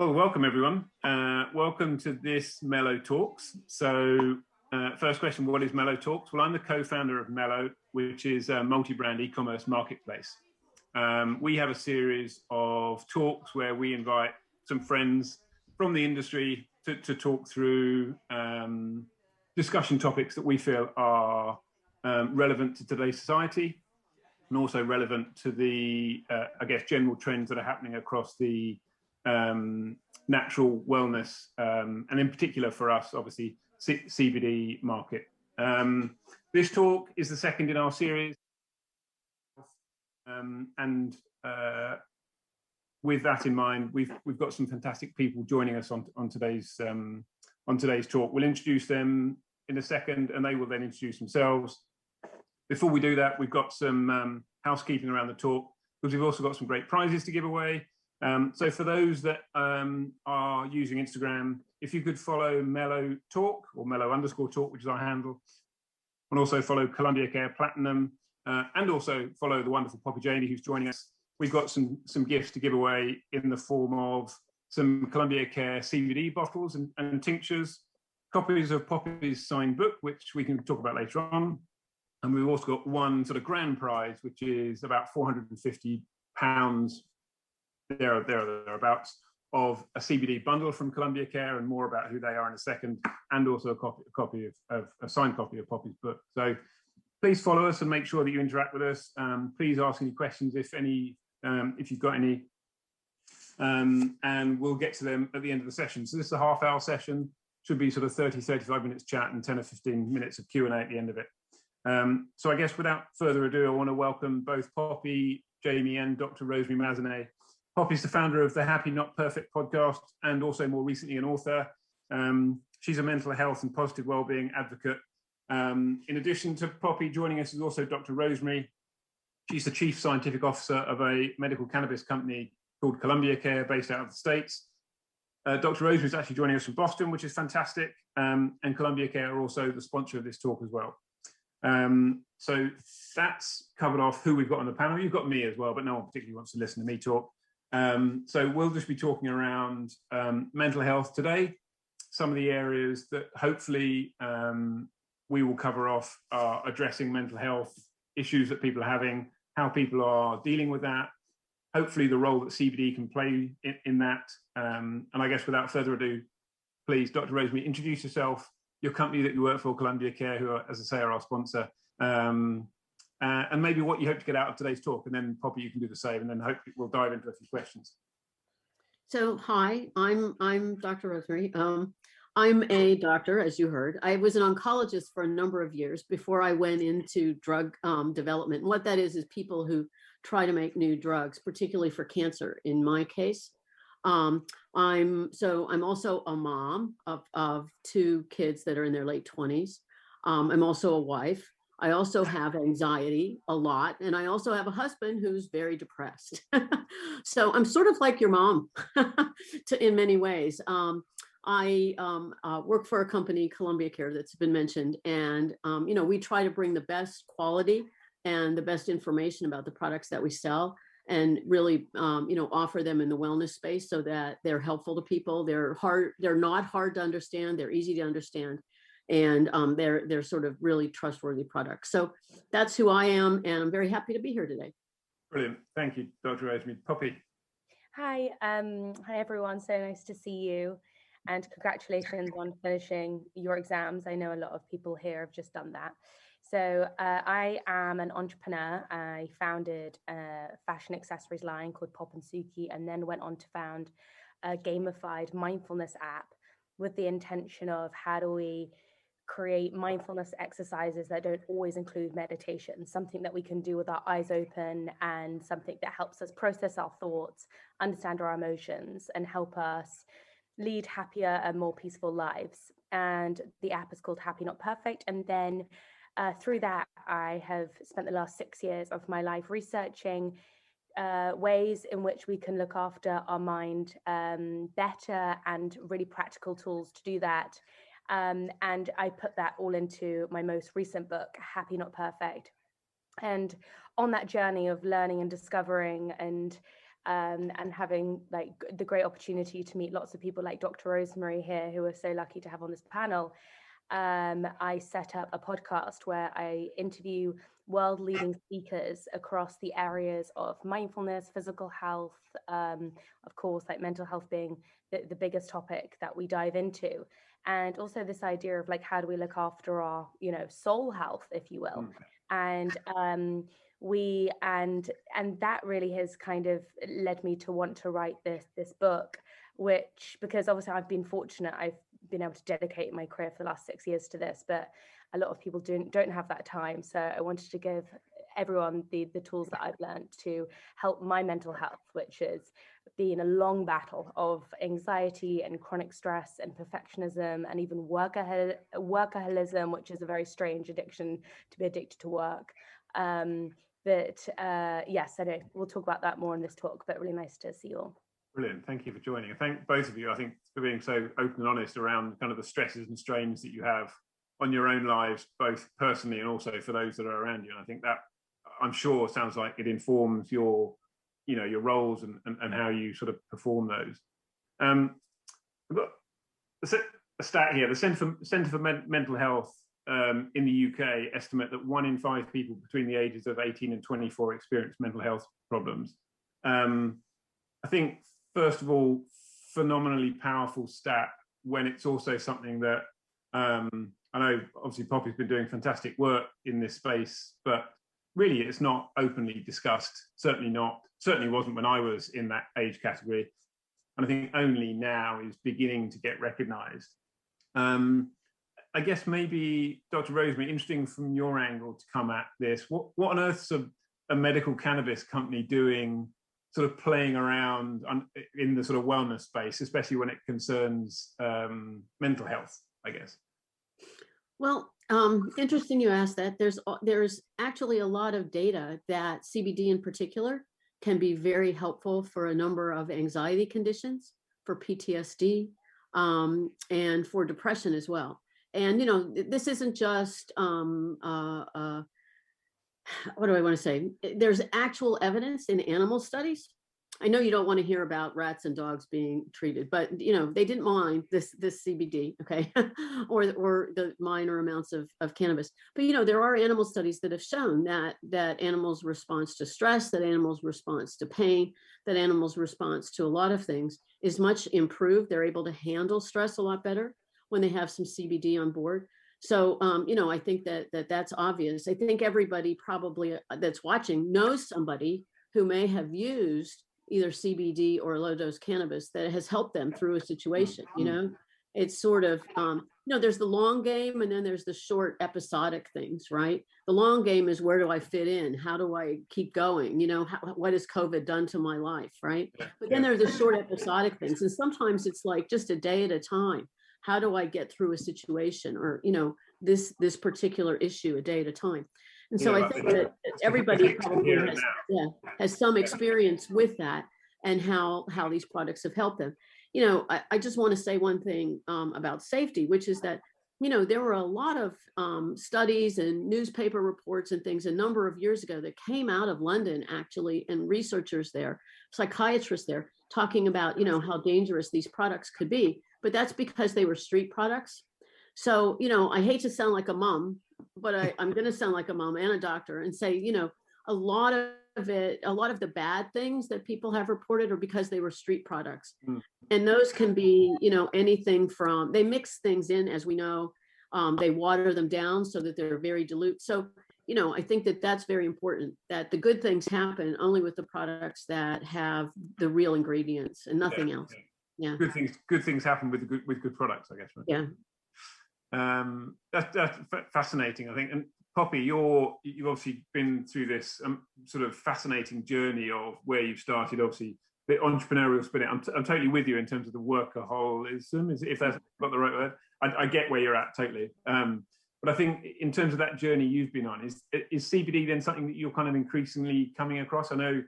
Well, welcome everyone. Welcome to this Mellow Talks. So, first question, what is Mellow Talks? Well, I'm the co-founder of Mellow, which is a multi-brand e-commerce marketplace. We have a series of talks where we invite some friends from the industry to talk through discussion topics that we feel are relevant to today's society and also relevant to the, general trends that are happening across the natural wellness, and in particular for us, obviously, CBD market. This talk is the second in our series, and with that in mind, we've got some fantastic people joining us on today's talk. We'll introduce them in a second, and they will then introduce themselves. Before we do that, we've got some housekeeping around the talk, because we've also got some great prizes to give away. So for those that are using Instagram, if you could follow Mellow Talk or mellow_talk, which is our handle, and also follow Columbia Care Platinum, and also follow the wonderful Poppy Janey who's joining us. We've got some gifts to give away in the form of some Columbia Care CBD bottles and tinctures, copies of Poppy's signed book, which we can talk about later on. And we've also got one sort of grand prize, which is about £450 thereabouts of a CBD bundle from Columbia Care, and more about who they are in a second, and also a signed copy of Poppy's book. So please follow us and make sure that you interact with us. Please ask any questions if you've got any, and we'll get to them at the end of the session. So this is a half-hour session, should be sort of 35 minutes chat and 10 or 15 minutes of Q&A at the end of it. So I guess without further ado, I want to welcome both Poppy, Jamie, and Dr. Rosemary Mazanet. Poppy's the founder of the Happy Not Perfect podcast, and also more recently an author. She's a mental health and positive wellbeing advocate. In addition to Poppy, joining us is also Dr. Rosemary. She's the chief scientific officer of a medical cannabis company called Columbia Care, based out of the States. Dr. Rosemary is actually joining us from Boston, which is fantastic. And Columbia Care are also the sponsor of this talk as well. So that's covered off who we've got on the panel. You've got me as well, but no one particularly wants to listen to me talk. So we'll just be talking around mental health today. Some of the areas that hopefully we will cover off are addressing mental health issues that people are having, how people are dealing with that, hopefully the role that CBD can play in that. And I guess without further ado, please, Dr. Rosemary, introduce yourself, your company that you work for, Columbia Care, who are, as I say, are our sponsor, and maybe what you hope to get out of today's talk. And then Poppy, you can do the same, and then hopefully we'll dive into a few questions. So hi, I'm Dr. Rosemary. I'm a doctor, as you heard. I was an oncologist for a number of years before I went into drug development. And what that is people who try to make new drugs, particularly for cancer. In my case, I'm also a mom of two kids that are in their late 20s. I'm also a wife. I also have anxiety a lot, and I also have a husband who's very depressed. So I'm sort of like your mom in many ways. I work for a company, Columbia Care, that's been mentioned, and we try to bring the best quality and the best information about the products that we sell, and really offer them in the wellness space so that they're helpful to people. They're not hard to understand. They're easy to understand. And they're sort of really trustworthy products. So that's who I am, and I'm very happy to be here today. Brilliant. Thank you, Dr. Rosemary. Poppy. Hi everyone. So nice to see you, and congratulations on finishing your exams. I know a lot of people here have just done that. So I am an entrepreneur. I founded a fashion accessories line called Pop and Suki, and then went on to found a gamified mindfulness app with the intention of how do we create mindfulness exercises that don't always include meditation, something that we can do with our eyes open, and something that helps us process our thoughts, understand our emotions, and help us lead happier and more peaceful lives. And the app is called Happy Not Perfect. And then through that, I have spent the last 6 years of my life researching ways in which we can look after our mind better, and really practical tools to do that. And I put that all into my most recent book, Happy Not Perfect. And on that journey of learning and discovering and and having like the great opportunity to meet lots of people like Dr. Rosemary here, who we're so lucky to have on this panel, I set up a podcast where I interview world-leading speakers across the areas of mindfulness, physical health, of course, like mental health being the biggest topic that we dive into. And also this idea of like, how do we look after our, soul health, if you will. And that really has kind of led me to want to write this book, which, because obviously I've been fortunate, I've been able to dedicate my career for the last 6 years to this, but a lot of people don't have that time. So I wanted to give everyone the tools that I've learned to help my mental health, which is being a long battle of anxiety and chronic stress and perfectionism and even workaholism, which is a very strange addiction, to be addicted to work. Yes, I know we'll talk about that more in this talk, but really nice to see you all. Brilliant. Thank you for joining. I thank both of you, I think, for being so open and honest around kind of the stresses and strains that you have on your own lives, both personally and also for those that are around you. And I think that, I'm sure, sounds like it informs your roles and how you sort of perform those. I've got a stat here. The Centre for Mental Health in the UK estimate that 1 in 5 people between the ages of 18 and 24 experience mental health problems. I think, first of all, phenomenally powerful stat when it's also something that I know obviously Poppy's been doing fantastic work in this space, but really it's not openly discussed. Certainly wasn't when I was in that age category. And I think only now is beginning to get recognized. I guess maybe, Dr. Rosemary, interesting from your angle to come at this, what on earth's a medical cannabis company doing, sort of playing around in the sort of wellness space, especially when it concerns mental health, I guess? Well, interesting you asked that. There's actually a lot of data that CBD in particular can be very helpful for a number of anxiety conditions, for PTSD, and for depression as well. And, this isn't just, what do I want to say? There's actual evidence in animal studies. I know you don't want to hear about rats and dogs being treated, but they didn't mind this CBD, okay, or the minor amounts of cannabis. But there are animal studies that have shown that animals' response to stress, that animals' response to pain, that animals' response to a lot of things is much improved. They're able to handle stress a lot better when they have some CBD on board. So, I think that's obvious. I think everybody probably that's watching knows somebody who may have used either CBD or low-dose cannabis that has helped them through a situation. It's sort of, there's the long game and then there's the short episodic things, right? The long game is, where do I fit in? How do I keep going? What has COVID done to my life, right? But then there's the short episodic things. And sometimes it's like just a day at a time. How do I get through a situation or, this particular issue a day at a time? And so I think that everybody probably has some experience with that and how these products have helped them. I just want to say one thing about safety, which is that, there were a lot of studies and newspaper reports and things a number of years ago that came out of London, actually, and researchers there, psychiatrists there, talking about, how dangerous these products could be. But that's because they were street products. So, I hate to sound like a mom, but I'm going to sound like a mom and a doctor and say, a lot of the bad things that people have reported are because they were street products. And those can be, anything from, they mix things in, as we know, they water them down so that they're very dilute. So, I think that's very important, that the good things happen only with the products that have the real ingredients and nothing else. Yeah. Good things happen with good products, I guess. Right? Yeah. That's fascinating, I think. And Poppy, you've obviously been through this sort of fascinating journey of where you've started, obviously the entrepreneurial spirit. I'm totally with you in terms of the workaholism, if that's got the right word. I get where you're at totally. But I think in terms of that journey you've been on, is CBD then something that you're kind of increasingly coming across? I know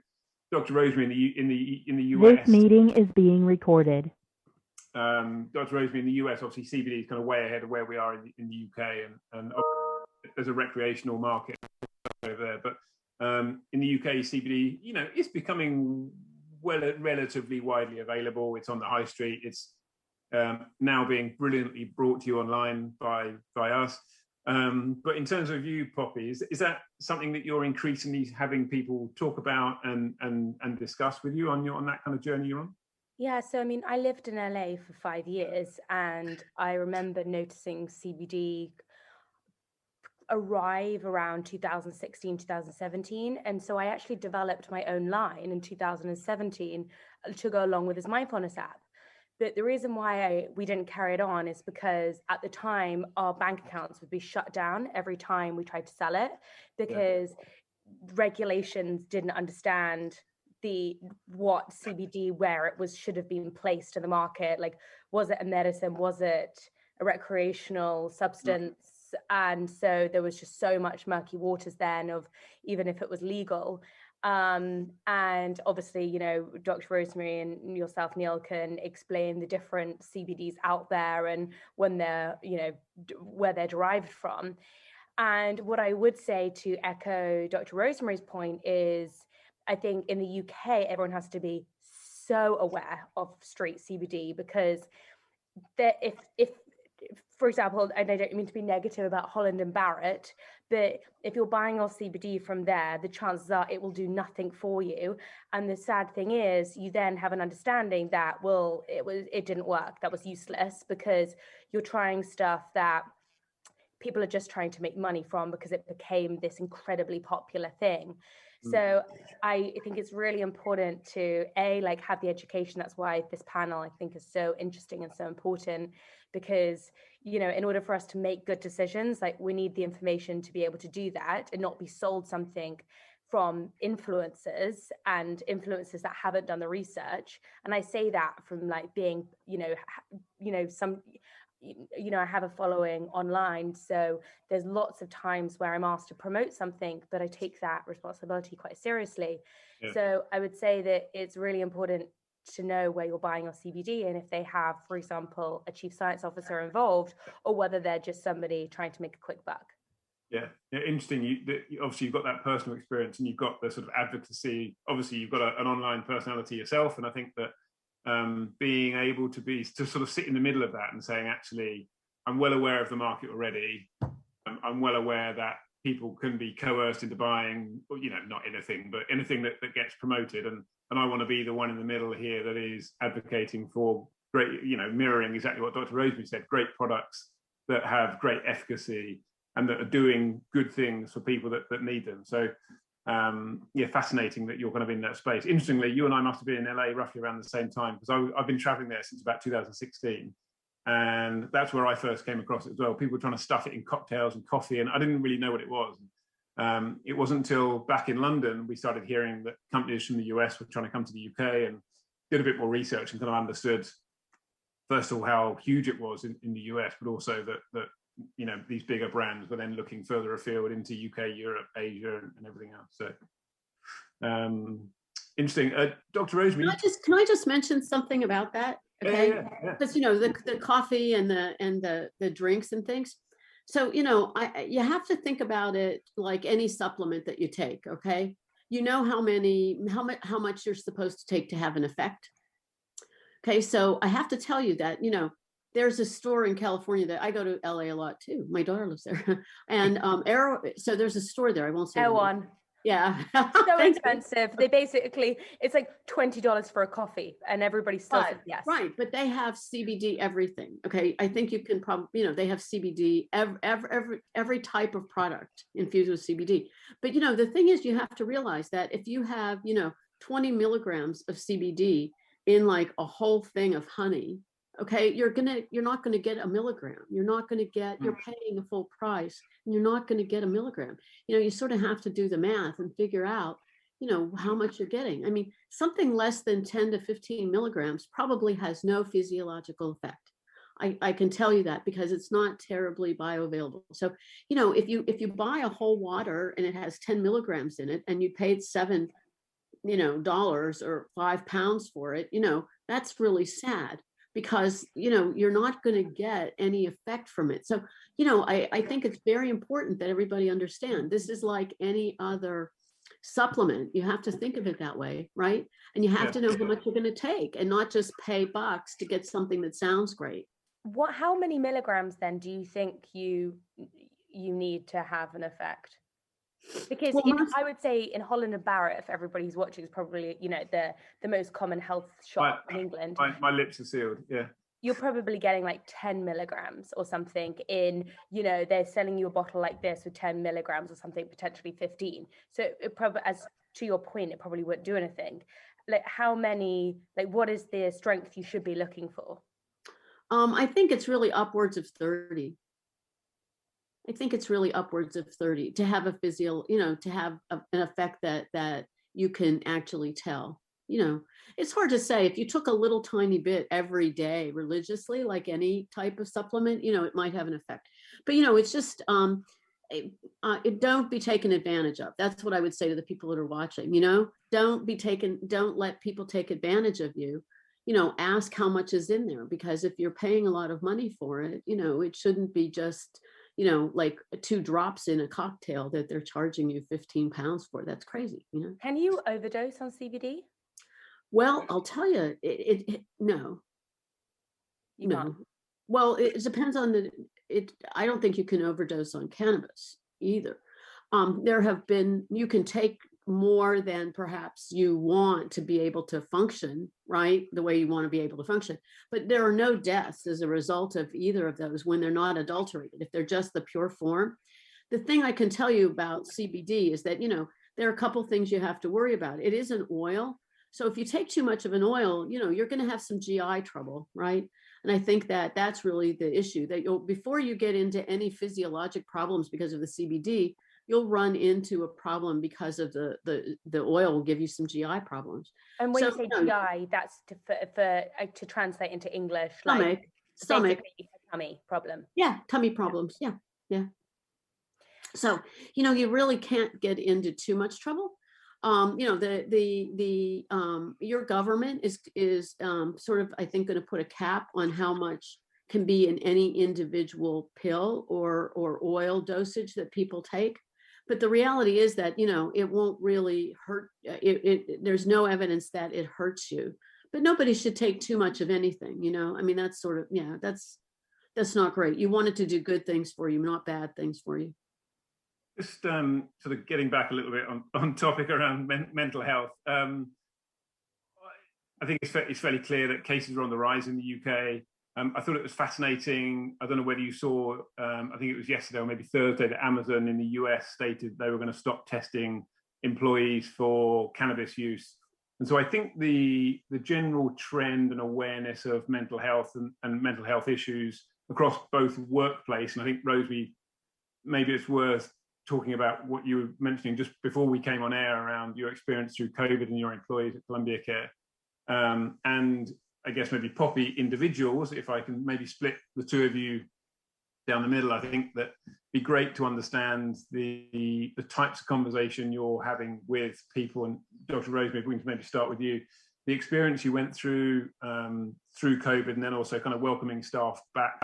Dr. Rosemary in the US. This meeting is being recorded. Dr. Rosemary, in the US, obviously CBD is kind of way ahead of where we are in the UK, and there's a recreational market over there. But in the UK, CBD, it's becoming relatively widely available. It's on the high street. It's now being brilliantly brought to you online by us. But in terms of you, Poppy, is that something that you're increasingly having people talk about and discuss with you on that kind of journey you're on? Yeah, so I mean, I lived in LA for 5 years, and I remember noticing CBD arrive around 2016, 2017. And so I actually developed my own line in 2017 to go along with this mindfulness app. But the reason why we didn't carry it on is because at the time, our bank accounts would be shut down every time we tried to sell it, because regulations didn't understand what CBD, where it should have been placed in the market. Like, was it a medicine? Was it a recreational substance? And so there was just so much murky waters then of even if it was legal. And obviously, you know, Dr. Rosemary and yourself, Neil, can explain the different CBDs out there and when they're, you know, where they're derived from. And what I would say, to echo Dr. Rosemary's point, is I think in the UK, everyone has to be so aware of street CBD, because if for example, and I don't mean to be negative about Holland and Barrett, but if you're buying your CBD from there, the chances are it will do nothing for you. And the sad thing is, you then have an understanding that, well, it didn't work. That was useless, because you're trying stuff that people are just trying to make money from because it became this incredibly popular thing. So I think it's really important to have the education. That's why this panel, I think, is so interesting and so important, because, you know, in order for us to make good decisions, like, we need the information to be able to do that and not be sold something from influencers that haven't done the research. And I say that from being, I have a following online, so there's lots of times where I'm asked to promote something, but I take that responsibility quite seriously. Yeah. So I would say that it's really important to know where you're buying your CBD, and if they have, for example, a chief science officer involved, or whether they're just somebody trying to make a quick buck. Yeah, interesting. Obviously, you've got that personal experience, and you've got the sort of advocacy. Obviously, you've got an online personality yourself, and I think that being able to sort of sit in the middle of that and saying, actually, I'm well aware of the market already. I'm well aware that people can be coerced into buying, you know, not anything, but anything that gets promoted. And I want to be the one in the middle here that is advocating for great, you know, mirroring exactly what Dr. Rosemary said, great products that have great efficacy and that are doing good things for people that need them. So fascinating that you're kind of in that space. Interestingly, you and I must have been in LA roughly around the same time, because I've been traveling there since about 2016. And that's where I first came across it as well. People were trying to stuff it in cocktails and coffee, and I didn't really know what it was. It wasn't until back in London we started hearing that companies from the US were trying to come to the UK, and did a bit more research and kind of understood, first of all, how huge it was in the US, but also that you know, these bigger brands were then looking further afield into UK, Europe, Asia, and everything else. So interesting. Dr. Rosemary, can I just mention something about that? Okay, because you know, the coffee and the drinks and things. So, you know, you have to think about it like any supplement that you take. Okay, you know how much you're supposed to take to have an effect. Okay, so I have to tell you that, you know, there's a store in California that I go to LA a lot too. My daughter lives there, and so there's a store there. I won't say. L1. Yeah. So expensive. They basically, it's like $20 for a coffee, and everybody still says yes. Right, but they have CBD everything. Okay, I think you can probably, you know, they have CBD every type of product infused with CBD. But you know, the thing is, you have to realize that if you have, you know, 20 milligrams of CBD in like a whole thing of honey, okay, you're not going to get a milligram. You're not going to get, you're paying a full price, and you're not going to get a milligram. You know, you sort of have to do the math and figure out, you know, how much you're getting. I mean, something less than 10 to 15 milligrams probably has no physiological effect. I can tell you that, because it's not terribly bioavailable. So, you know, if you buy a whole water and it has 10 milligrams in it, and you paid $7, you know, dollars or £5 for it, you know, that's really sad, because, you know, you're not going to get any effect from it. So, you know, I think it's very important that everybody understand this is like any other supplement. You have to think of it that way, right? And you have to know how much you're going to take and not just pay bucks to get something that sounds great. How many milligrams then do you think you need to have an effect? Because I would say in Holland and Barrett, if everybody's watching, is probably, you know, the most common health shop in England. My lips are sealed. Yeah. You're probably getting like 10 milligrams or something in, you know, they're selling you a bottle like this with 10 milligrams or something, potentially 15. So it probably, as to your point, it probably wouldn't do anything. Like how many, like what is the strength you should be looking for? I think it's really upwards of 30. I think it's really upwards of 30 to have a you know, to have an effect that you can actually tell. You know, it's hard to say. If you took a little tiny bit every day religiously, like any type of supplement, you know, it might have an effect. But, you know, it's just, don't be taken advantage of. That's what I would say to the people that are watching, you know, don't let people take advantage of you. You know, ask how much is in there, because if you're paying a lot of money for it, you know, it shouldn't be just, you know, like 2 drops in a cocktail that they're charging you 15 pounds for. That's crazy, you know. Can you overdose on CBD? Well, I'll tell you, no. You can't. Well, it depends on I don't think you can overdose on cannabis either. You can take more than perhaps you want to be able to function, right? The way you want to be able to function. But there are no deaths as a result of either of those when they're not adulterated. If they're just the pure form. The thing I can tell you about CBD is that, you know, there are a couple things you have to worry about. It is an oil. So if you take too much of an oil, you know, you're going to have some GI trouble, right? And I think that that's really the issue, that before you get into any physiologic problems because of the CBD, you'll run into a problem because of the oil will give you some GI problems. And when you say GI, that's to translate into English, stomach, tummy problem. Yeah, tummy problems. Yeah. So, you know, you really can't get into too much trouble. You know, your government is sort of, I think, going to put a cap on how much can be in any individual pill or oil dosage that people take. But the reality is that, you know, it won't really hurt. There's no evidence that it hurts you, but nobody should take too much of anything. You know, I mean, that's sort of, yeah, that's not great. You want it to do good things for you, not bad things for you. Just sort of getting back a little bit on topic around mental health. I think it's fairly clear that cases are on the rise in the UK. I thought it was fascinating. I don't know whether you saw, I think it was yesterday or maybe Thursday, that Amazon in the US stated they were going to stop testing employees for cannabis use. And so I think the general trend and awareness of mental health and mental health issues across both workplace, and I think, Rosemary, maybe it's worth talking about what you were mentioning just before we came on air around your experience through COVID and your employees at Columbia Care. And I guess maybe Poppy, individuals, if I can maybe split the two of you down the middle, I think that it'd be great to understand the types of conversation you're having with people. And Dr. Rosemary, if we can maybe start with you, the experience you went through through COVID, and then also kind of welcoming staff back,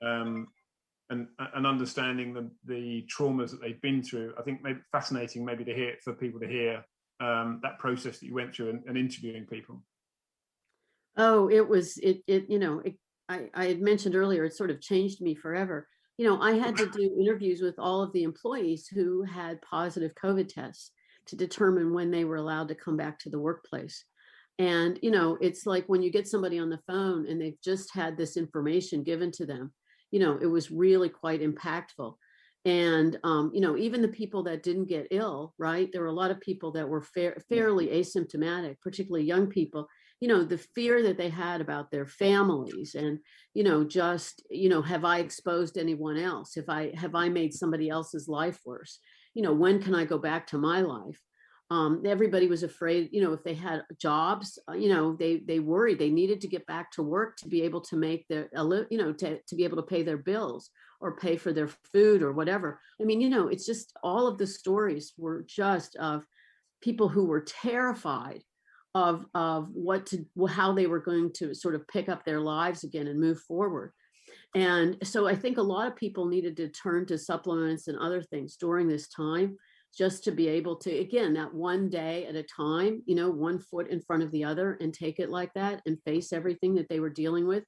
and understanding the traumas that they've been through. I think maybe fascinating maybe to hear, for people to hear that process that you went through and interviewing people. Oh, you know, I had mentioned earlier, it sort of changed me forever. You know, I had to do interviews with all of the employees who had positive COVID tests to determine when they were allowed to come back to the workplace. And, you know, it's like when you get somebody on the phone and they've just had this information given to them, you know, it was really quite impactful. And, you know, even the people that didn't get ill, right? There were a lot of people that were fairly asymptomatic, particularly young people. You know, the fear that they had about their families and, you know, just, you know, have I exposed anyone else? Have I made somebody else's life worse? You know, when can I go back to my life? Everybody was afraid, you know, if they had jobs, you know, they worried they needed to get back to work to be able to make their, you know, to be able to pay their bills or pay for their food or whatever. I mean, you know, it's just all of the stories were just of people who were terrified of how they were going to sort of pick up their lives again and move forward. And so I think a lot of people needed to turn to supplements and other things during this time just to be able to, again, that one day at a time, you know, one foot in front of the other, and take it like that and face everything that they were dealing with.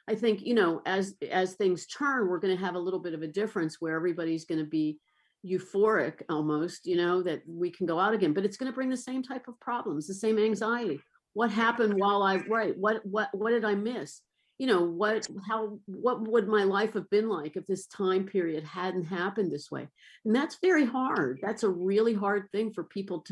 I think, you know, as things turn, we're going to have a little bit of a difference where everybody's going to be euphoric almost, you know, that we can go out again, but it's going to bring the same type of problems, the same anxiety. What happened while I write? What did I miss? You know, what would my life have been like if this time period hadn't happened this way? And that's very hard. That's a really hard thing for people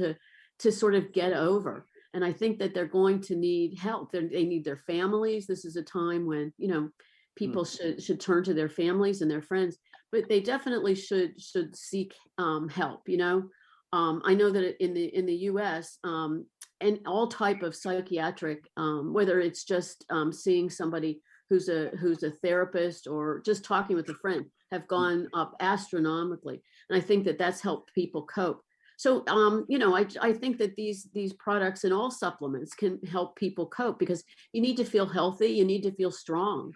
to sort of get over. And I think that they're going to need help. They need their families. This is a time when, you know, people should turn to their families and their friends, but they definitely should seek help. You know, I know that in the U.S. And all type of psychiatric, whether it's just seeing somebody who's a therapist or just talking with a friend, have gone up astronomically. And I think that that's helped people cope. So, you know, I think that these products and all supplements can help people cope, because you need to feel healthy. You need to feel strong.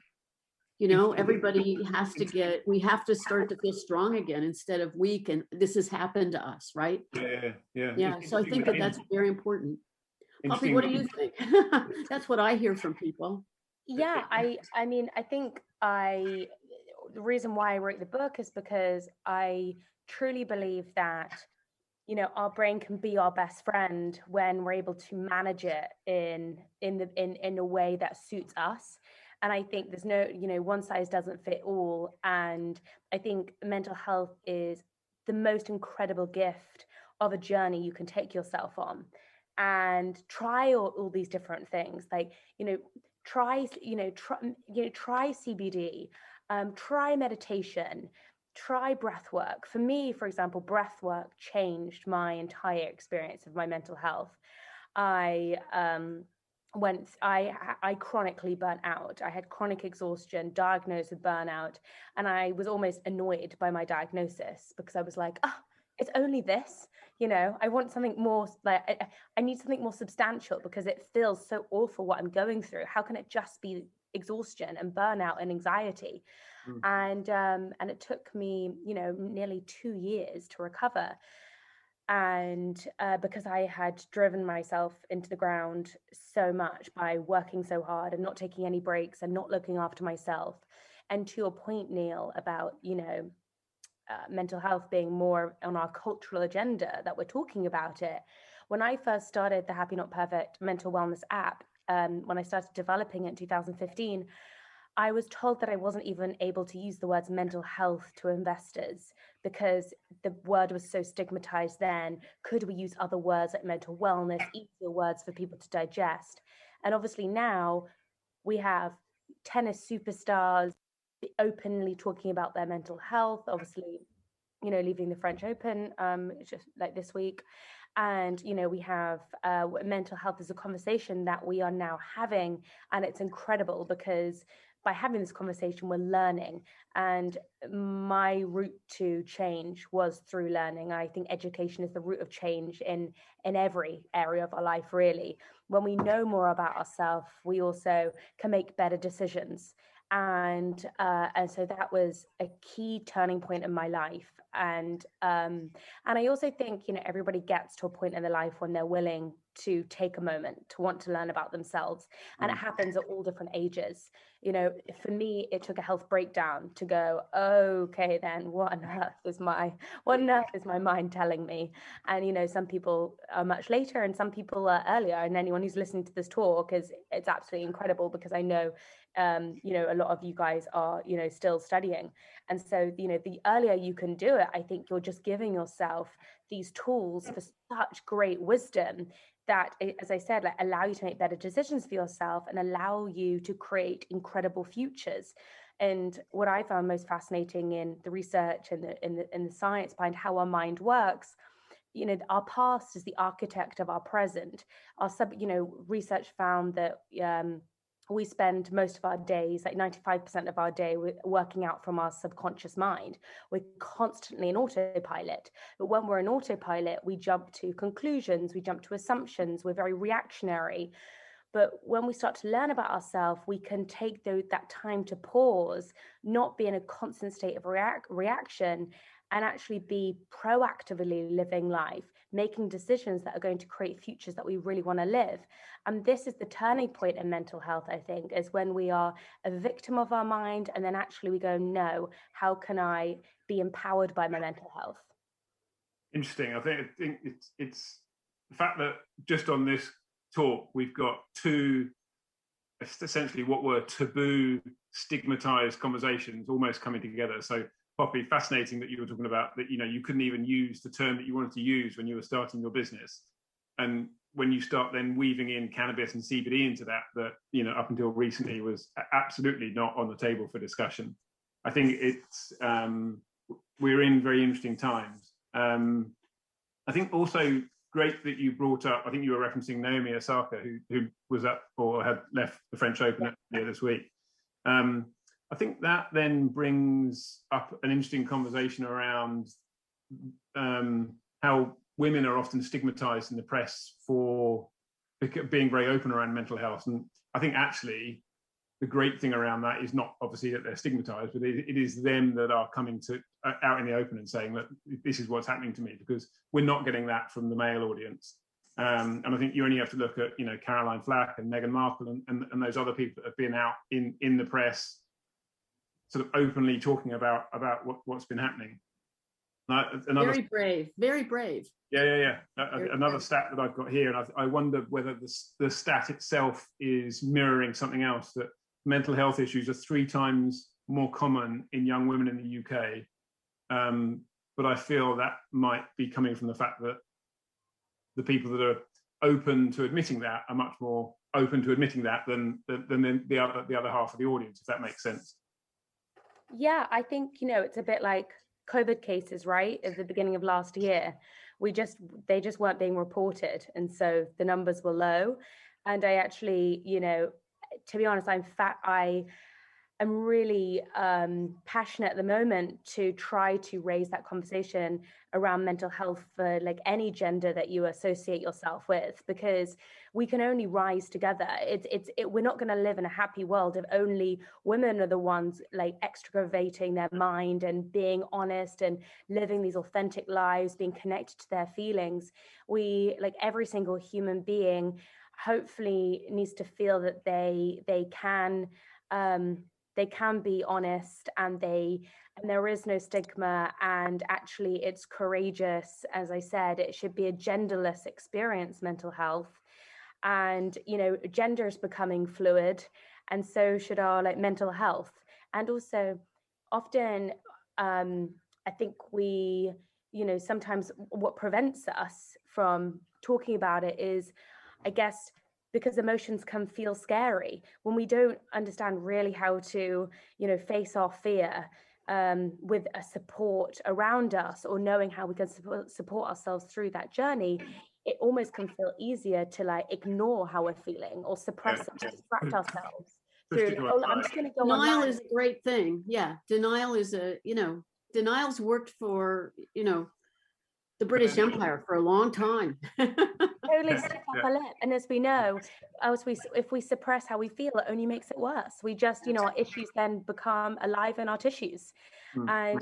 You know, everybody has to we have to start to feel strong again instead of weak. And this has happened to us, right? Yeah. So I think that that's very important. Poppy, what do you think? That's what I hear from people. Yeah, I mean, I think the reason why I wrote the book is because I truly believe that, you know, our brain can be our best friend when we're able to manage it in a way that suits us. And I think there's no, you know, one size doesn't fit all. And I think mental health is the most incredible gift of a journey you can take yourself on, and try all these different things. Like, you know, try CBD, try meditation, try breath work. For me, for example, breath work changed my entire experience of my mental health. I chronically burnt out. I had chronic exhaustion, diagnosed with burnout, and I was almost annoyed by my diagnosis, because I was like, oh, it's only this, you know, I want something more, like I need something more substantial, because it feels so awful what I'm going through. How can it just be exhaustion and burnout and anxiety? And it took me, you know, nearly 2 years to recover. And because I had driven myself into the ground so much by working so hard and not taking any breaks and not looking after myself. And to your point, Neil, about, you know, mental health being more on our cultural agenda, that we're talking about it. When I first started the Happy Not Perfect mental wellness app, when I started developing it in 2015, I was told that I wasn't even able to use the words mental health to investors because the word was so stigmatized then. Could we use other words like mental wellness, easier words for people to digest? And obviously now we have tennis superstars openly talking about their mental health, obviously, you know, leaving the French Open just like this week. And, you know, we have mental health is a conversation that we are now having. And it's incredible because by having this conversation, we're learning. And my route to change was through learning. I think education is the root of change in every area of our life, really. When we know more about ourselves, we also can make better decisions. And so that was a key turning point in my life. And I also think, you know, everybody gets to a point in their life when they're willing to take a moment to want to learn about themselves, and it happens at all different ages. You know, for me, it took a health breakdown to go, okay, then what on earth is my mind telling me? And, you know, some people are much later and some people are earlier. And anyone who's listening to this talk, it's absolutely incredible, because I know, you know, a lot of you guys are, you know, still studying. And so, you know, the earlier you can do it, I think you're just giving yourself these tools for such great wisdom that, as I said, like, allow you to make better decisions for yourself and allow you to create incredible futures. And what I found most fascinating in the research and the science behind how our mind works, you know, our past is the architect of our present. You know, research found that we spend most of our days, like 95% of our day, working out from our subconscious mind. We're constantly in autopilot. But when we're in autopilot, we jump to conclusions, we jump to assumptions, we're very reactionary. But when we start to learn about ourselves, we can take that time to pause, not be in a constant state of reaction, and actually be proactively living life, making decisions that are going to create futures that we really want to live. And this is the turning point in mental health, I think, is when we are a victim of our mind, and then actually we go, no, how can I be empowered by my mental health? Interesting. I think it's the fact that just on this talk we've got two essentially what were taboo, stigmatized conversations almost coming together. So Poppy, fascinating that you were talking about that, you couldn't even use the term that you wanted to use when you were starting your business. And when you start then weaving in cannabis and CBD into that up until recently was absolutely not on the table for discussion. I think it's we're in very interesting times. I think also great that you brought up, I think you were referencing Naomi Osaka, who was up or had left the French Open earlier this week. I think that then brings up an interesting conversation around how women are often stigmatized in the press for being very open around mental health. And I think actually the great thing around that is not obviously that they're stigmatized, but it is them that are coming to out in the open and saying that this is what's happening to me, because we're not getting that from the male audience. And I think you only have to look at Caroline Flack and Meghan Markle and those other people that have been out in the press sort of openly talking about what's been happening. Very brave. Yeah. Another stat that I've got here, and I wonder whether the stat itself is mirroring something else, that mental health issues are 3 times more common in young women in the UK. But I feel that might be coming from the fact that the people that are open to admitting that are much more open to admitting that than the other half of the audience, if that makes sense. Yeah, I think, it's a bit like COVID cases, right? At the beginning of last year, they just weren't being reported. And so the numbers were low. And I actually, to be honest, I'm really passionate at the moment to try to raise that conversation around mental health for like any gender that you associate yourself with, because we can only rise together. We're not going to live in a happy world if only women are the ones like excavating their mind and being honest and living these authentic lives, being connected to their feelings. We, like every single human being, hopefully needs to feel that they can be honest, and there is no stigma, and actually it's courageous. As I said, it should be a genderless experience, mental health. And gender is becoming fluid, and so should our mental health. And also often I think we sometimes what prevents us from talking about it is, I guess, because emotions can feel scary when we don't understand really how to, face our fear with a support around us, or knowing how we can support ourselves through that journey. It almost can feel easier to ignore how we're feeling, or suppress it, distract ourselves through, I'm just going to go Denial online. is a great thing. Yeah. Denial is denial's worked for, the British Empire for a long time. Totally stick up a lip. And as we know, if we suppress how we feel, it only makes it worse. We just, our issues then become alive in our tissues. And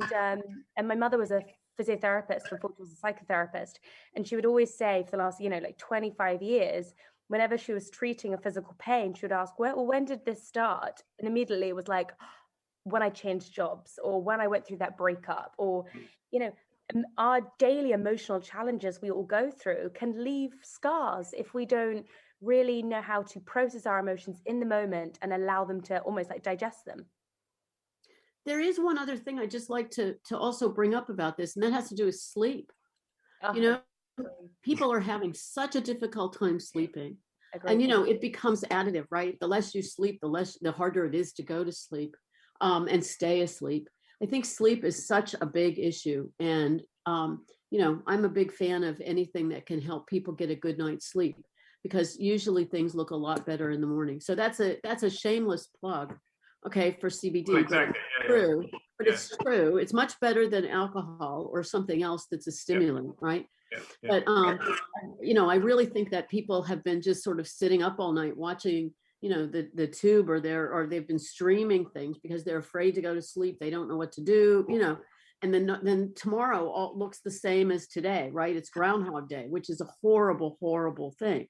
my mother was a physiotherapist before she was a psychotherapist. And she would always say for the last, 25 years, whenever she was treating a physical pain, she would ask, well, when did this start? And immediately it was like, when I changed jobs, or when I went through that breakup, or, our daily emotional challenges we all go through can leave scars if we don't really know how to process our emotions in the moment and allow them to almost digest them. There is one other thing I'd just like to also bring up about this, and that has to do with sleep. People are having such a difficult time sleeping. And, it becomes additive, right? The less you sleep, the harder it is to go to sleep and stay asleep. I think sleep is such a big issue. And, I'm a big fan of anything that can help people get a good night's sleep, because usually things look a lot better in the morning. So that's a shameless plug, okay, for CBD. Well, exactly. True, but it's true. It's much better than alcohol or something else that's a stimulant, right? But, I really think that people have been just sort of sitting up all night watching the tube, or they've been streaming things because they're afraid to go to sleep. They don't know what to do, and then tomorrow all looks the same as today, right? It's Groundhog Day, which is a horrible, horrible thing.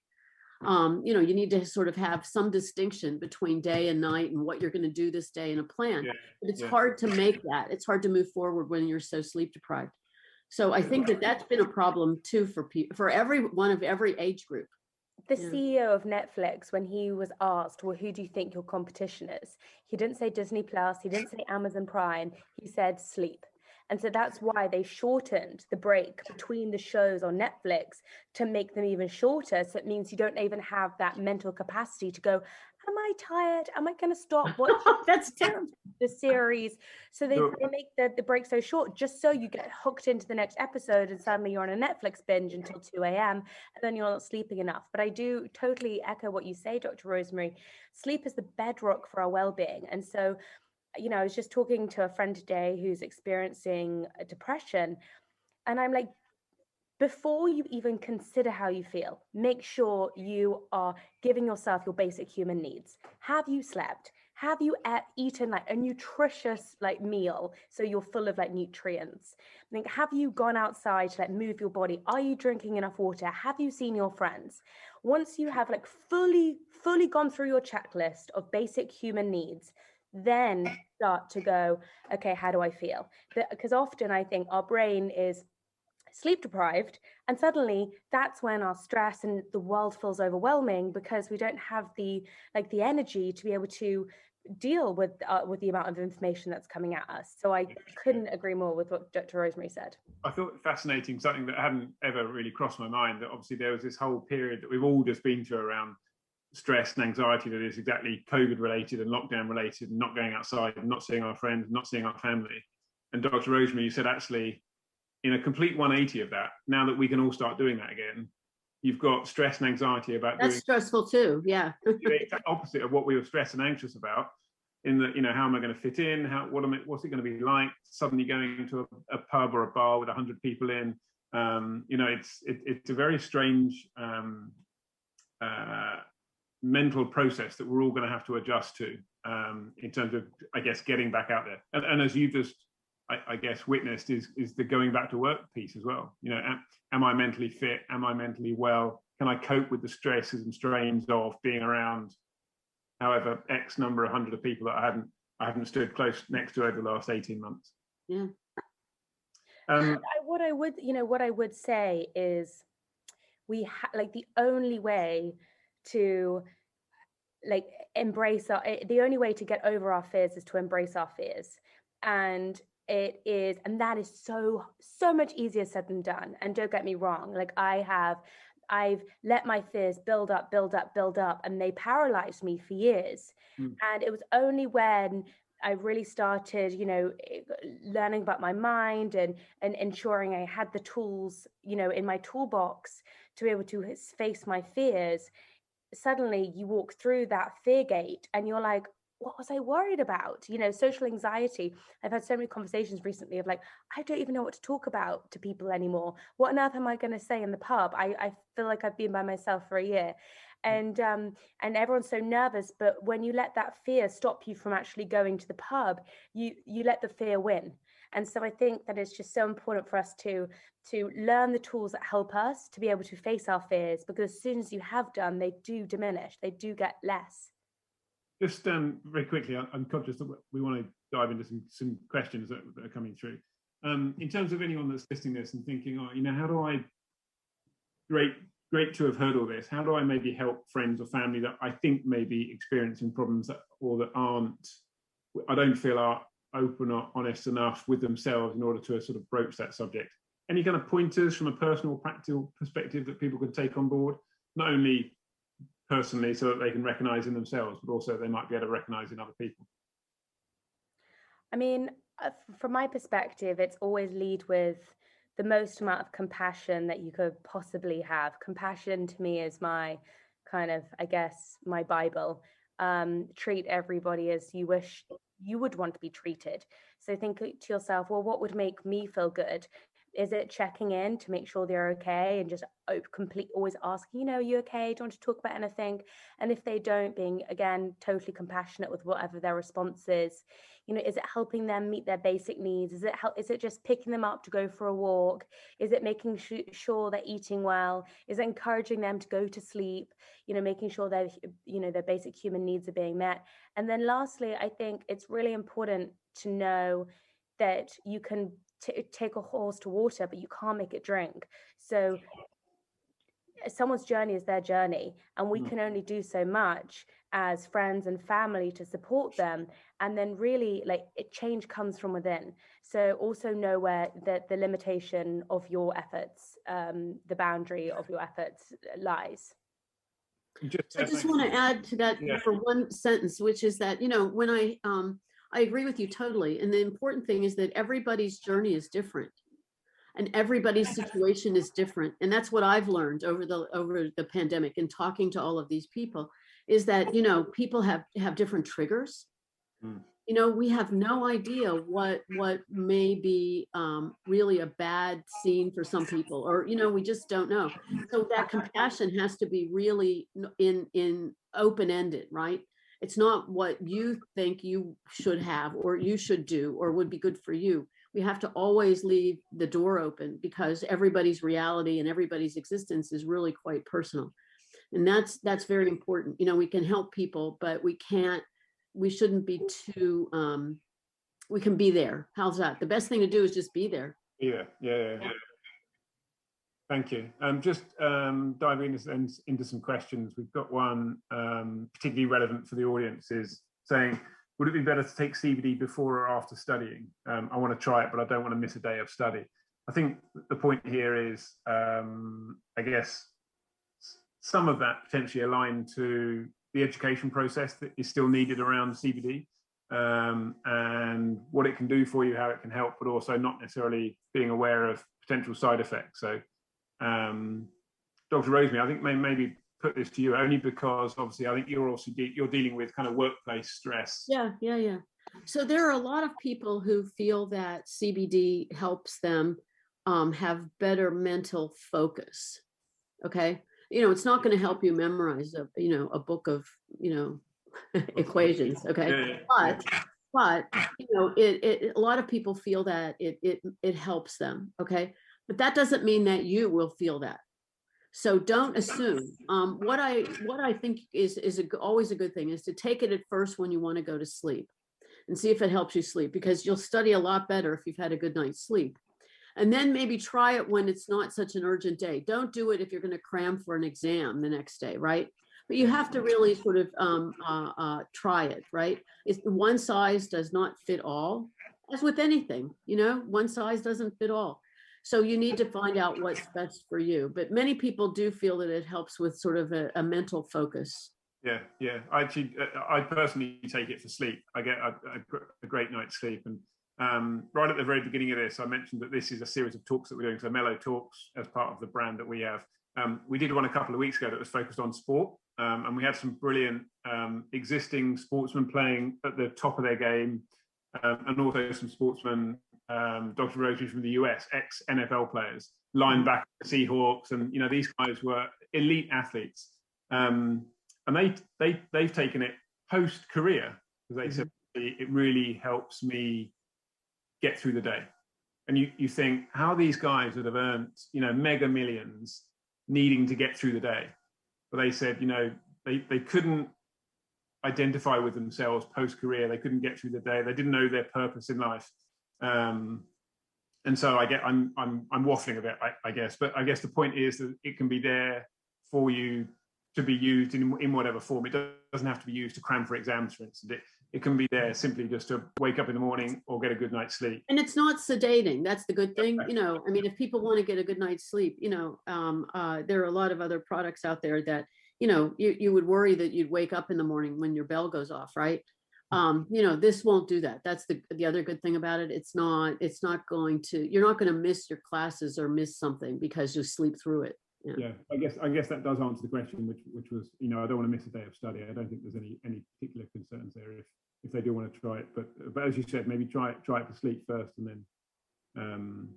You need to sort of have some distinction between day and night and what you're going to do this day in a plan. But it's hard to make that. It's hard to move forward when you're so sleep deprived. So I think that's been a problem too for everyone of every age group. The CEO of Netflix, when he was asked, well, who do you think your competition is? He didn't say Disney Plus, he didn't say Amazon Prime, he said sleep. And so that's why they shortened the break between the shows on Netflix to make them even shorter. So it means you don't even have that mental capacity to go, am I tired? Am I going to stop watching That's terrible. the series? So they make the break so short just so you get hooked into the next episode and suddenly you're on a Netflix binge until 2 a.m. and then you're not sleeping enough. But I do totally echo what you say, Dr. Rosemary. Sleep is the bedrock for our well-being. And so I was just talking to a friend today who's experiencing depression, and I'm like, before you even consider how you feel, make sure you are giving yourself your basic human needs. Have you slept? Have you eaten like a nutritious meal so you're full of nutrients? Have you gone outside to move your body? Are you drinking enough water? Have you seen your friends? Once you have fully gone through your checklist of basic human needs, then start to go, okay, how do I feel? Because often I think our brain is sleep deprived, and suddenly that's when our stress and the world feels overwhelming because we don't have the energy to be able to deal with the amount of information that's coming at us. So I couldn't agree more with what Dr. Rosemary said. I thought it fascinating, something that hadn't ever really crossed my mind, that obviously there was this whole period that we've all just been through around stress and anxiety that is exactly COVID related and lockdown related, and not going outside and not seeing our friends, not seeing our family. And Dr. Rosemary, you said actually in a complete 180 of that, now that we can all start doing that again, you've got stress and anxiety about that's stressful too. Yeah. The exact opposite of what we were stressed and anxious about, in that, how am I going to fit in? What's it going to be like suddenly going into a pub or a bar with 100 people in? It's a very strange mental process that we're all going to have to adjust to in terms of, I guess, getting back out there. And as you just, I guess, witnessed is the going back to work piece as well. Am I mentally fit? Am I mentally well? Can I cope with the stresses and strains of being around however X number, 100 of people that I haven't stood close next to over the last 18 months? Yeah. What I would say is the only way to embrace the only way to get over our fears is to embrace our fears. And that is so much easier said than done. And don't get me wrong, I've let my fears build up, and they paralyzed me for years. And it was only when I really started, learning about my mind and ensuring I had the tools, in my toolbox to be able to face my fears. Suddenly you walk through that fear gate and you're like, what was I worried about? Social anxiety. I've had so many conversations recently of I don't even know what to talk about to people anymore. What on earth am I going to say in the pub? I feel like I've been by myself for a year. And everyone's so nervous. But when you let that fear stop you from actually going to the pub, you let the fear win. And so I think that it's just so important for us to learn the tools that help us to be able to face our fears, because as soon as you have done, they do diminish, they do get less. Just very quickly, I'm conscious that we want to dive into some questions that are coming through. In terms of anyone that's listening to this and thinking, how do I, great to have heard all this, how do I maybe help friends or family that I think may be experiencing problems that I don't feel are open or honest enough with themselves in order to sort of broach that subject? Any kind of pointers from a personal, practical perspective that people can take on board, not only personally so that they can recognize in themselves, but also they might be able to recognize in other people? I mean, from my perspective, it's always lead with the most amount of compassion that you could possibly have. Compassion to me is my kind of, I guess, my Bible. Treat everybody as you wish you would want to be treated. So think to yourself, well, what would make me feel good? is it checking in to make sure they're okay, and just always asking, are you okay? Do you want to talk about anything? And if they don't, being, again, totally compassionate with whatever their response is. Is it helping them meet their basic needs? Is it just picking them up to go for a walk? Is it making sure they're eating well? Is it encouraging them to go to sleep? Making sure that, their basic human needs are being met. And then lastly, I think it's really important to know that you can take a horse to water, but you can't make it drink. So someone's journey is their journey, and we can only do so much as friends and family to support them. And then really, change comes from within. So also know where the limitation of your efforts, the boundary of your efforts lies. I just want to add to that for one sentence, which is that, when I agree with you totally. And the important thing is that everybody's journey is different. And everybody's situation is different. And that's what I've learned over the pandemic and talking to all of these people, is that, people have different triggers. We have no idea what may be really a bad scene for some people, or, we just don't know. So that compassion has to be really in open-ended, right? It's not what you think you should have or you should do or would be good for you. We have to always leave the door open, because everybody's reality and everybody's existence is really quite personal. And that's very important. We can help people, but we shouldn't be too, we can be there. How's that? The best thing to do is just be there. Yeah. Thank you. Just diving into some questions. We've got one particularly relevant for the audience, is saying, would it be better to take CBD before or after studying? I want to try it, but I don't want to miss a day of study. I think the point here is, I guess, some of that potentially aligned to the education process that is still needed around CBD, and what it can do for you, how it can help, but also not necessarily being aware of potential side effects. So, Dr. Rosemary, I think maybe put this to you, only because obviously I think you're also you're dealing with kind of workplace stress. Yeah. So there are a lot of people who feel that CBD helps them have better mental focus. Okay. It's not going to help you memorize a book of, equations. Okay. But a lot of people feel that it helps them. Okay. But that doesn't mean that you will feel that. So don't assume. What I think is always a good thing is to take it at first when you want to go to sleep, and see if it helps you sleep, because you'll study a lot better if you've had a good night's sleep. And then maybe try it when it's not such an urgent day. Don't do it if you're going to cram for an exam the next day, right? But you have to really sort of try it, right? One size does not fit all, as with anything, one size doesn't fit all. So you need to find out what's best for you. But many people do feel that it helps with sort of a mental focus. Yeah. I personally take it for sleep. I get a great night's sleep. And right at the very beginning of this, I mentioned that this is a series of talks that we're doing. So Mellow Talks, as part of the brand that we have. We did one a couple of weeks ago that was focused on sport. And we had some brilliant existing sportsmen playing at the top of their game, and also some sportsmen, Dr. Rosie from the US, ex-NFL players, linebacker, Seahawks, and these guys were elite athletes. And they've taken it post-career, because they said it really helps me get through the day. And you think, how these guys that have earned mega millions needing to get through the day? But they said they couldn't identify with themselves post-career. They couldn't get through the day. They didn't know their purpose in life. And so I'm waffling a bit, I guess. But I guess the point is that it can be there for you to be used in whatever form. It doesn't have to be used to cram for exams, for instance. It can be there simply just to wake up in the morning or get a good night's sleep. And it's not sedating. That's the good thing. If people want to get a good night's sleep, there are a lot of other products out there that, you would worry that you'd wake up in the morning when your bell goes off, right? This won't do that. That's the other good thing about it. It's not going to, you're not going to miss your classes or miss something because you sleep through it. Yeah, I guess that does answer the question, which was, I don't want to miss a day of study. I don't think there's any particular concerns there if they do want to try it. But as you said, maybe try it for sleep first, and then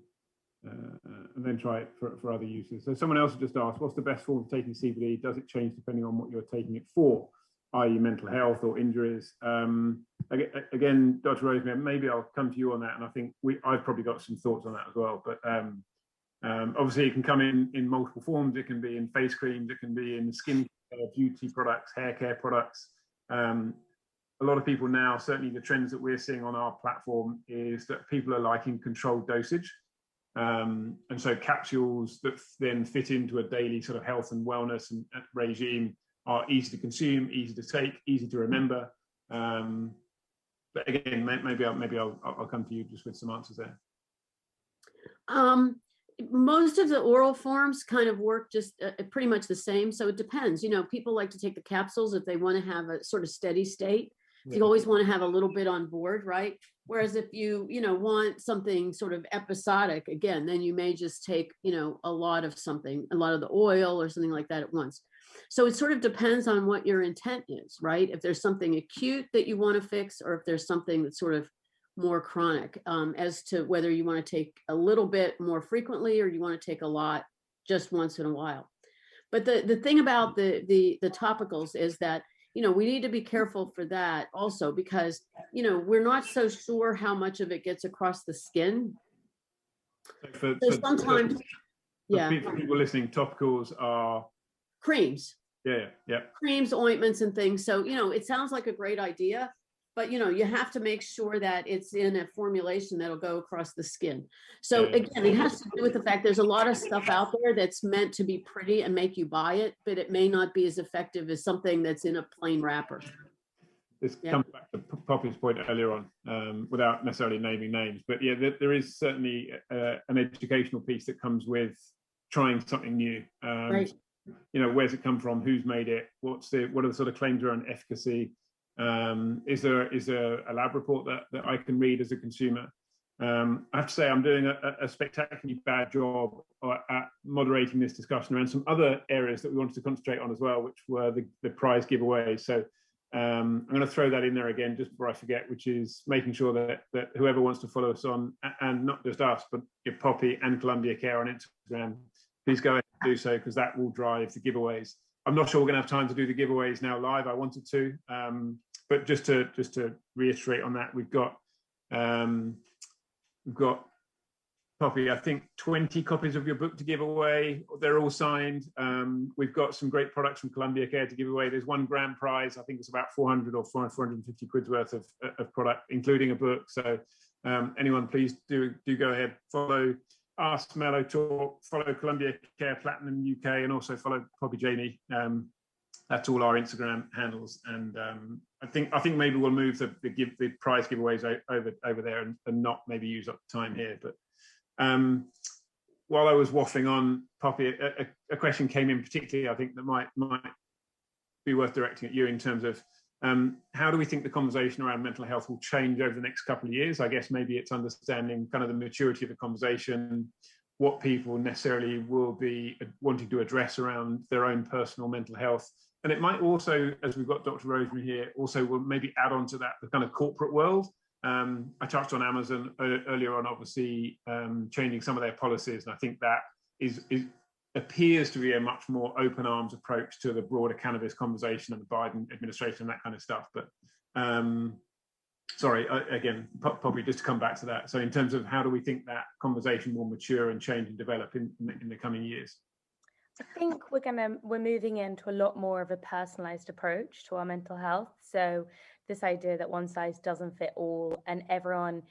and then try it for other uses. So someone else just asked, what's the best form of taking CBD? Does it change depending on what you're taking it for, i.e. mental health or injuries? Again, Dr. Rosemary, maybe I'll come to you on that, and I think I've probably got some thoughts on that as well. But obviously it can come in multiple forms. It can be in face creams, it can be in skin care, beauty products, hair care products. A lot of people now, certainly the trends that we're seeing on our platform is that people are liking controlled dosage. And so capsules that then fit into a daily sort of health and wellness and regime are easy to consume, easy to take, easy to remember. But again, maybe I'll come to you just with some answers there. Most of the oral forms kind of work just pretty much the same. So it depends. People like to take the capsules if they want to have a sort of steady state. Yeah. You always want to have a little bit on board, right? Whereas if you want something sort of episodic, again, then you may just take, a lot of something, a lot of the oil or something like that at once. So it sort of depends on what your intent is, right? If there's something acute that you want to fix, or if there's something that's sort of more chronic, as to whether you want to take a little bit more frequently or you want to take a lot just once in a while. But the thing about the topicals is that, we need to be careful for that also, because, we're not so sure how much of it gets across the skin. So sometimes, people listening, topicals are creams. Yeah. Creams, ointments, and things. So, it sounds like a great idea, but, you have to make sure that it's in a formulation that'll go across the skin. So again, it has to do with the fact there's a lot of stuff out there that's meant to be pretty and make you buy it, but it may not be as effective as something that's in a plain wrapper. This comes back to Poppy's point earlier on, without necessarily naming names, but yeah, there is certainly an educational piece that comes with trying something new. Right. Where's it come from? Who's made it? What are the sort of claims around efficacy? Is there a lab report that I can read as a consumer? I have to say I'm doing a spectacularly bad job at moderating this discussion around some other areas that we wanted to concentrate on as well, which were the prize giveaways. So I'm going to throw that in there again just before I forget, which is making sure that whoever wants to follow us on, and not just us, but your Poppy and Columbia Care on Instagram, please go ahead and do so, because that will drive the giveaways. I'm not sure we're going to have time to do the giveaways now live. I wanted to, but just to reiterate on that, we've got Poppy, I think 20 copies of your book to give away. They're all signed. We've got some great products from Columbia Care to give away. There's one grand prize. I think it's about 400 or 450 quid's worth of product, including a book. So anyone, please do go ahead, follow us, Mellow Talk, follow Columbia Care Platinum UK, and also follow Poppy Jamie. That's all our Instagram handles, and I think maybe we'll move the prize giveaways over there and not maybe use up time here. But while I was waffling on, Poppy, a question came in particularly, I think, that might be worth directing at you in terms of how do we think the conversation around mental health will change over the next couple of years? I guess maybe it's understanding kind of the maturity of the conversation, what people necessarily will be wanting to address around their own personal mental health. And it might also, as we've got Dr. Rosemary here, also will maybe add on to that the kind of corporate world. I touched on Amazon earlier on, obviously changing some of their policies, and I think that appears to be a much more open arms approach to the broader cannabis conversation and the Biden administration and that kind of stuff. But sorry, again, probably just to come back to that. So in terms of how do we think that conversation will mature and change and develop in the coming years? I think we're moving into a lot more of a personalized approach to our mental health. So this idea that one size doesn't fit all, and everyone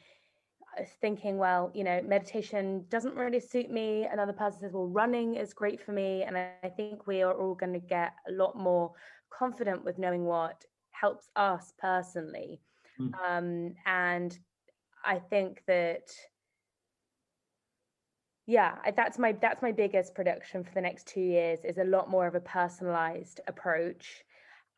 is thinking, well, meditation doesn't really suit me. Another person says, well, running is great for me. And I think we are all going to get a lot more confident with knowing what helps us personally. And I think that, that's my biggest prediction for the next 2 years, is a lot more of a personalized approach.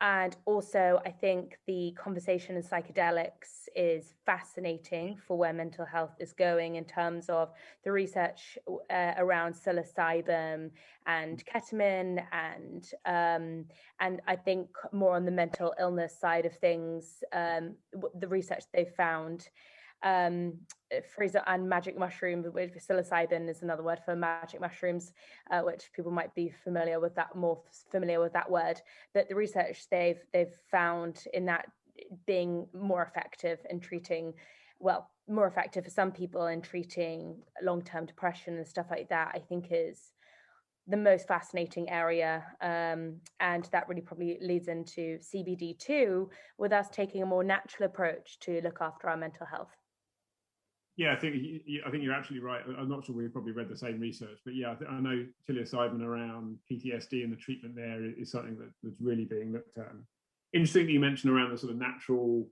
And also, I think the conversation in psychedelics is fascinating for where mental health is going in terms of the research around psilocybin and ketamine, and I think more on the mental illness side of things, the research they've found. and magic mushrooms, which psilocybin is another word for magic mushrooms, which people might be familiar with that word. But the research they've found in that being more effective in treating, more effective for some people in treating long-term depression and stuff like that, I think is the most fascinating area. And that really probably leads into CBD too, with us taking a more natural approach to look after our mental health. Yeah, I think you're absolutely right. I'm not sure we've probably read the same research, but yeah, I know psilocybin around PTSD and the treatment there is something that's really being looked at. Interestingly, you mentioned around the sort of natural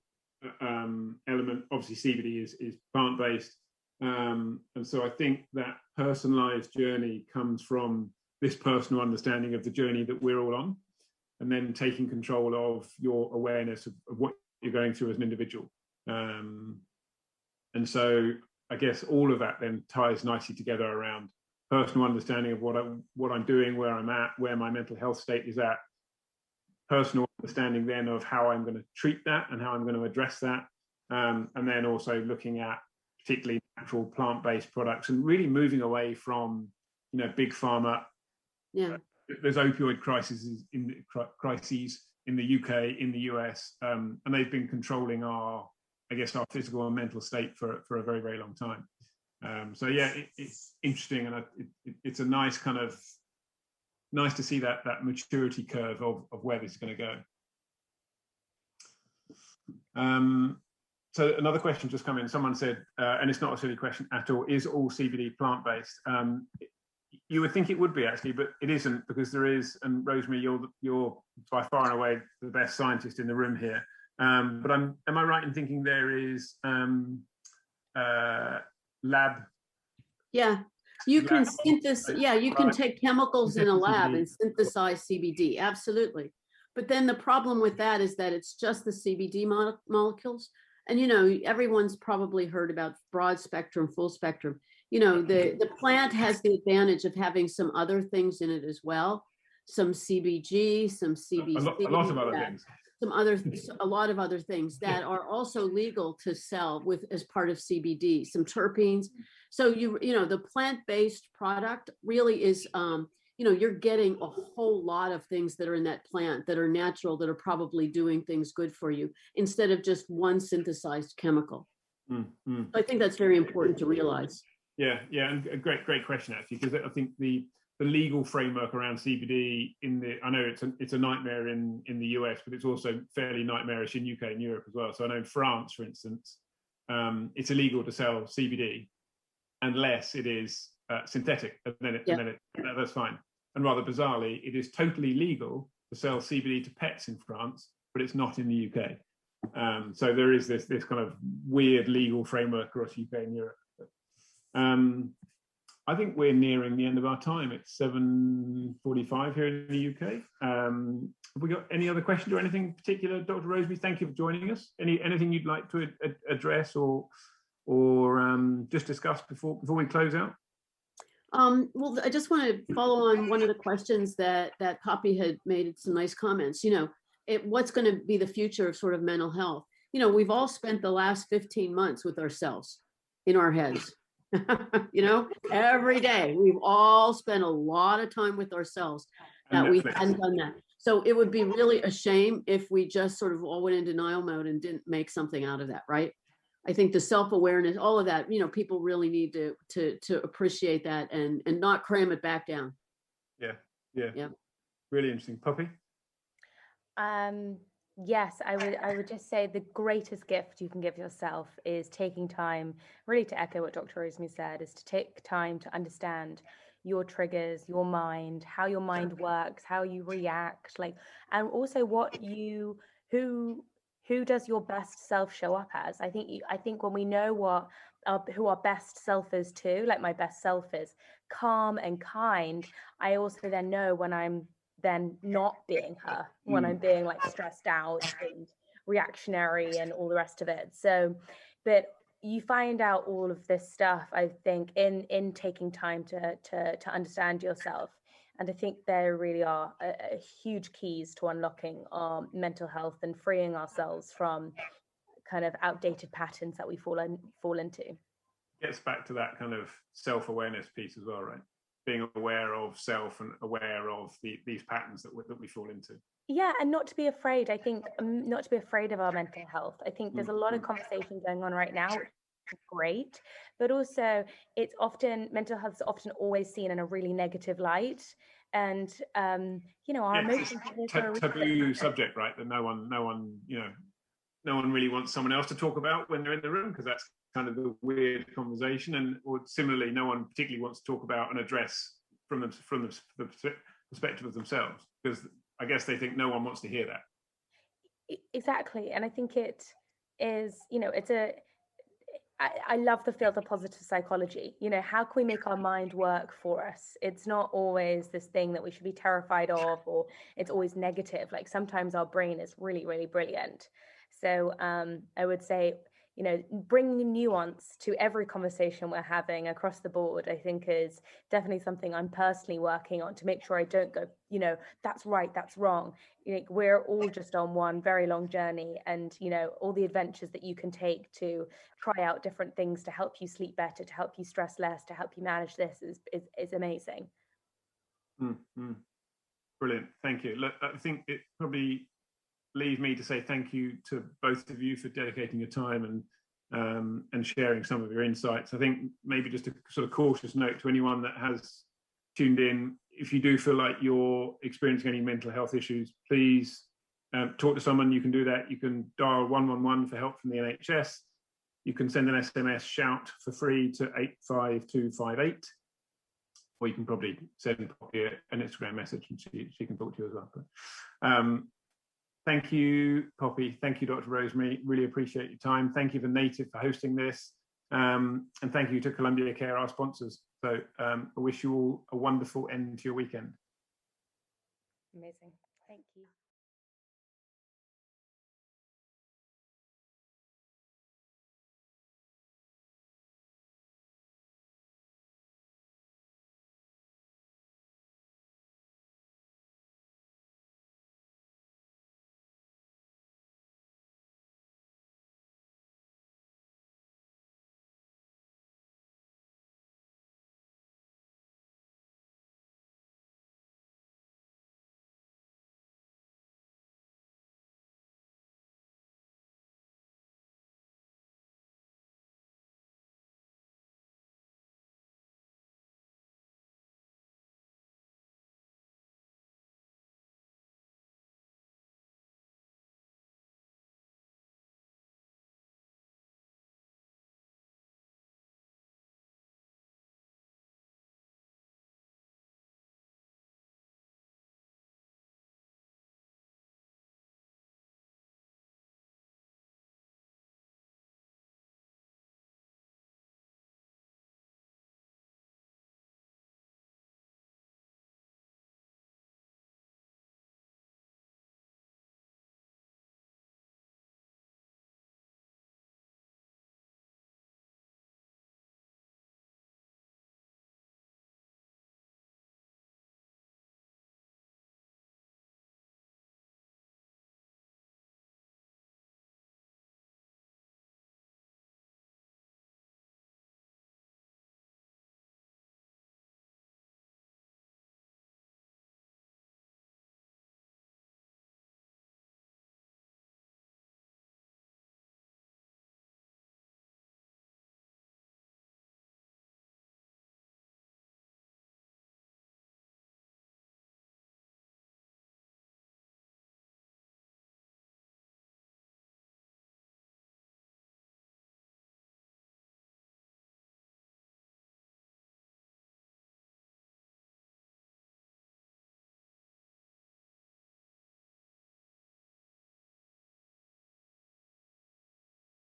element. Obviously, CBD is plant-based, and so I think that personalized journey comes from this personal understanding of the journey that we're all on, and then taking control of your awareness of what you're going through as an individual. And so I guess all of that then ties nicely together around personal understanding of what I'm doing, where I'm at, where my mental health state is at, personal understanding then of how I'm going to treat that and how I'm going to address that. And then also looking at particularly natural plant-based products and really moving away from, big pharma. Yeah. There's opioid crises in the UK, in the US, and they've been controlling our physical and mental state for a very, very long time. So yeah, it's interesting, and it's a nice to see that maturity curve of where this is going to go. So another question just come in. Someone said, and it's not a silly question at all, is all CBD plant-based? You would think it would be actually, but it isn't, because there is, and Rosemary, you're by far and away the best scientist in the room here. But am I right in thinking there is lab? Yeah, you can synthesize. Yeah, you can take chemicals in a lab and synthesize CBD. Absolutely. But then the problem with that is that it's just the CBD molecules. And, everyone's probably heard about broad spectrum, full spectrum. The plant has the advantage of having some other things in it as well. Some CBG, some CBC. A lot of other things. A lot of other things that are also legal to sell as part of CBD, some terpenes. So the plant-based product really is, you're getting a whole lot of things that are in that plant that are natural, that are probably doing things good for you, instead of just one synthesized chemical. I think that's very important to realize. Yeah, and a great question actually, because I think the legal framework around CBD I know it's a nightmare in the US, but it's also fairly nightmarish in UK and Europe as well. So I know in France, for instance, it's illegal to sell CBD unless it is synthetic, and then that's fine. And rather bizarrely, it is totally legal to sell CBD to pets in France, but it's not in the UK. So there is this kind of weird legal framework across UK and Europe. I think we're nearing the end of our time. It's 7:45 here in the UK. Have we got any other questions or anything in particular? Dr. Rosemary, thank you for joining us. Anything you'd like to address or just discuss before we close out? Well, I just want to follow on one of the questions that Poppy had made some nice comments. What's going to be the future of sort of mental health? We've all spent the last 15 months with ourselves in our heads. Every day we've all spent a lot of time with ourselves that we hadn't done that. So it would be really a shame if we just sort of all went in denial mode and didn't make something out of that, right? I think the self-awareness, all of that, people really need to appreciate that and not cram it back down. Yeah. Really interesting. Poppy? Yes, I would just say the greatest gift you can give yourself is taking time, really to echo what Dr. Rosemary said, is to take time to understand your triggers, your mind, how your mind works, how you react, and also who does your best self show up as. I think when we know who our best self is too, like my best self is calm and kind, I also then know when I'm then not being her, when I'm being stressed out and reactionary and all the rest of it. So, but you find out all of this stuff, I think, in taking time to understand yourself. And I think there really are huge keys to unlocking our mental health and freeing ourselves from kind of outdated patterns that we fall into. Gets back to that kind of self-awareness piece as well, right? Being aware of self and aware of these patterns that we fall into. Yeah, and not to be afraid. I think not to be afraid of our mental health. I think there's a lot of conversation going on right now, which is great, but also it's often, mental health is often always seen in a really negative light, and you know, our emotions are taboo subject, right? That no one really wants someone else to talk about when they're in the room, because that's kind of the weird conversation. And or similarly, no one particularly wants to talk about and address from the perspective of themselves, because I guess they think no one wants to hear that. Exactly. And I think it is, you know, I love the field of positive psychology. You know, how can we make our mind work for us? It's not always this thing that we should be terrified of, or it's always negative. Like sometimes our brain is really, really brilliant. So I would say, you know, bringing nuance to every conversation we're having across the board, I think is definitely something I'm personally working on, to make sure I don't go, you know, that's right, that's wrong. You know, we're all just on one very long journey, and, you know, all the adventures that you can take to try out different things to help you sleep better, to help you stress less, to help you manage this is amazing. Mm-hmm. Brilliant. Thank you. Look, I think it probably leaves me to say thank you to both of you for dedicating your time and sharing some of your insights. I think maybe just a sort of cautious note to anyone that has tuned in: if you do feel like you're experiencing any mental health issues, please talk to someone. You can do that. You can dial 111 for help from the NHS. You can send an SMS shout for free to 85258, or you can probably send Poppy an Instagram message and she can talk to you as well. But, thank you, Poppy. Thank you, Dr. Rosemary. Really appreciate your time. Thank you for Native for hosting this. And thank you to Columbia Care, our sponsors. So I wish you all a wonderful end to your weekend. Amazing. Thank you.